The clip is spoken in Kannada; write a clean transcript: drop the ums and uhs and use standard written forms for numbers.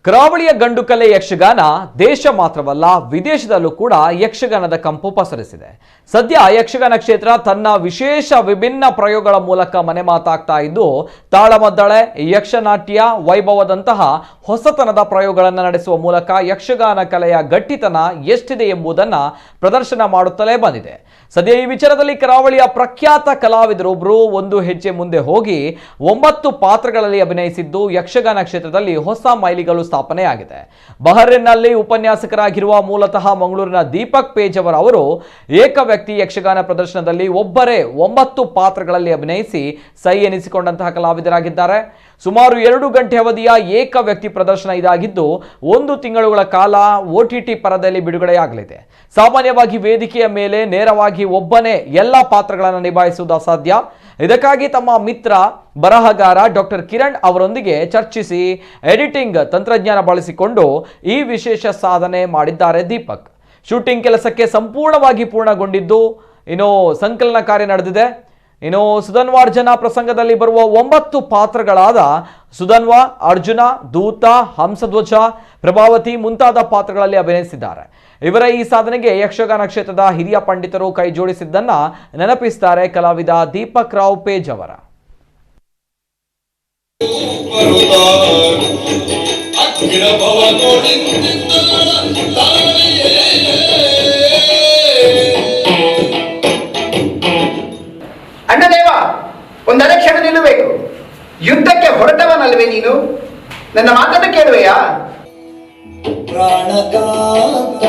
ಕರಾವಳಿಯ ಗಂಡುಕಲೆ ಯಕ್ಷಗಾನ ದೇಶ ಮಾತ್ರವಲ್ಲ ವಿದೇಶದಲ್ಲೂ ಕೂಡ ಯಕ್ಷಗಾನದ ಕಂಪು ಪಸರಿಸಿದೆ. ಸದ್ಯ ಯಕ್ಷಗಾನ ಕ್ಷೇತ್ರ ತನ್ನ ವಿಶೇಷ ವಿಭಿನ್ನ ಪ್ರಯೋಗಗಳ ಮೂಲಕ ಮನೆ ಮಾತಾಗ್ತಾ ಇದ್ದು, ತಾಳಮದ್ದಳೆ, ಯಕ್ಷನಾಟ್ಯ, ವೈಭವದಂತಹ ಹೊಸತನದ ಪ್ರಯೋಗಗಳನ್ನು ನಡೆಸುವ ಮೂಲಕ ಯಕ್ಷಗಾನ ಕಲೆಯ ಗಟ್ಟಿತನ ಎಷ್ಟಿದೆ ಎಂಬುದನ್ನು ಪ್ರದರ್ಶನ ಮಾಡುತ್ತಲೇ ಬಂದಿದೆ. ಸದ್ಯ ಈ ವಿಚಾರದಲ್ಲಿ ಕರಾವಳಿಯ ಪ್ರಖ್ಯಾತ ಕಲಾವಿದರೊಬ್ಬರು ಒಂದು ಹೆಜ್ಜೆ ಮುಂದೆ ಹೋಗಿ 9 ಪಾತ್ರಗಳಲ್ಲಿ ಅಭಿನಯಿಸಿದ್ದು ಯಕ್ಷಗಾನ ಕ್ಷೇತ್ರದಲ್ಲಿ ಹೊಸ ಮೈಲಿಗಲ್ಲು ಸ್ಥಾಪನೆಯಾಗಿದೆ. ಬಹರೇನ್ನಲ್ಲಿ ಉಪನ್ಯಾಸಕರಾಗಿರುವ ಮೂಲತಃ ಮಂಗಳೂರಿನ ದೀಪಕ್ ಪೇಜಾವರ್ ಅವರು ಏಕ ವ್ಯಕ್ತಿ ಯಕ್ಷಗಾನ ಪ್ರದರ್ಶನದಲ್ಲಿ ಒಬ್ಬರೇ 9 ಪಾತ್ರಗಳಲ್ಲಿ ಅಭಿನಯಿಸಿ ಸೈ ಎನಿಸಿಕೊಂಡಂತಹ ಕಲಾವಿದರಾಗಿದ್ದಾರೆ. ಸುಮಾರು 2 ಗಂಟೆ ಅವಧಿಯ ಏಕ ವ್ಯಕ್ತಿ ಪ್ರದರ್ಶನ ಇದಾಗಿದ್ದು 1 ತಿಂಗಳುಗಳ ಕಾಲ OTT ಪರದೆಯಲ್ಲಿ ಬಿಡುಗಡೆಯಾಗಲಿದೆ. ಸಾಮಾನ್ಯವಾಗಿ ವೇದಿಕೆಯ ಮೇಲೆ ನೇರವಾಗಿ ಒಬ್ಬನೇ ಎಲ್ಲ ಪಾತ್ರಗಳನ್ನು ನಿಭಾಯಿಸುವುದು ಅಸಾಧ್ಯ. ಇದಕ್ಕಾಗಿ ತಮ್ಮ ಮಿತ್ರ ಬರಹಗಾರ ಡಾಕ್ಟರ್ ಕಿರಣ್ ಅವರೊಂದಿಗೆ ಚರ್ಚಿಸಿ ಎಡಿಟಿಂಗ್ ತಂತ್ರಜ್ಞಾನ ಬಳಸಿಕೊಂಡು ಈ ವಿಶೇಷ ಸಾಧನೆ ಮಾಡಿದ್ದಾರೆ ದೀಪಕ್. ಶೂಟಿಂಗ್ ಕೆಲಸಕ್ಕೆ ಸಂಪೂರ್ಣವಾಗಿ ಪೂರ್ಣಗೊಂಡಿದ್ದು ಇನ್ನು ಸಂಕಲನ ಕಾರ್ಯ ನಡೆದಿದೆ. ಇನ್ನು ಸುಧನ್ವಾರ್ಜನ ಪ್ರಸಂಗದಲ್ಲಿ ಬರುವ 9 ಪಾತ್ರಗಳಾದ ಸುಧನ್ವ, ಅರ್ಜುನ, ದೂತ, ಹಂಸಧ್ವಜ, ಪ್ರಭಾವತಿ ಮುಂತಾದ ಪಾತ್ರಗಳಲ್ಲಿ ಅಭಿನಯಿಸಿದ್ದಾರೆ. ಇವರ ಈ ಸಾಧನೆಗೆ ಯಕ್ಷಗಾನ ಕ್ಷೇತ್ರದ ಹಿರಿಯ ಪಂಡಿತರು ಕೈ ಜೋಡಿಸಿದ್ದನ್ನ ನೆನಪಿಸುತ್ತಾರೆ ಕಲಾವಿದ ದೀಪಕ್ ರಾವ್ ಪೇಜಾವರ. ಅಣ್ಣದೇವ, ಒಂದರ ಕ್ಷಣ ನಿಲ್ಲಬೇಕು. ಯುದ್ಧಕ್ಕೆ ಹೊರಟವನಲ್ವೇ ನೀನು? ನನ್ನ ಮಾತನ್ನು ಕೇಳುವೆಯಾ? ಪ್ರಾಣಕಾಂತ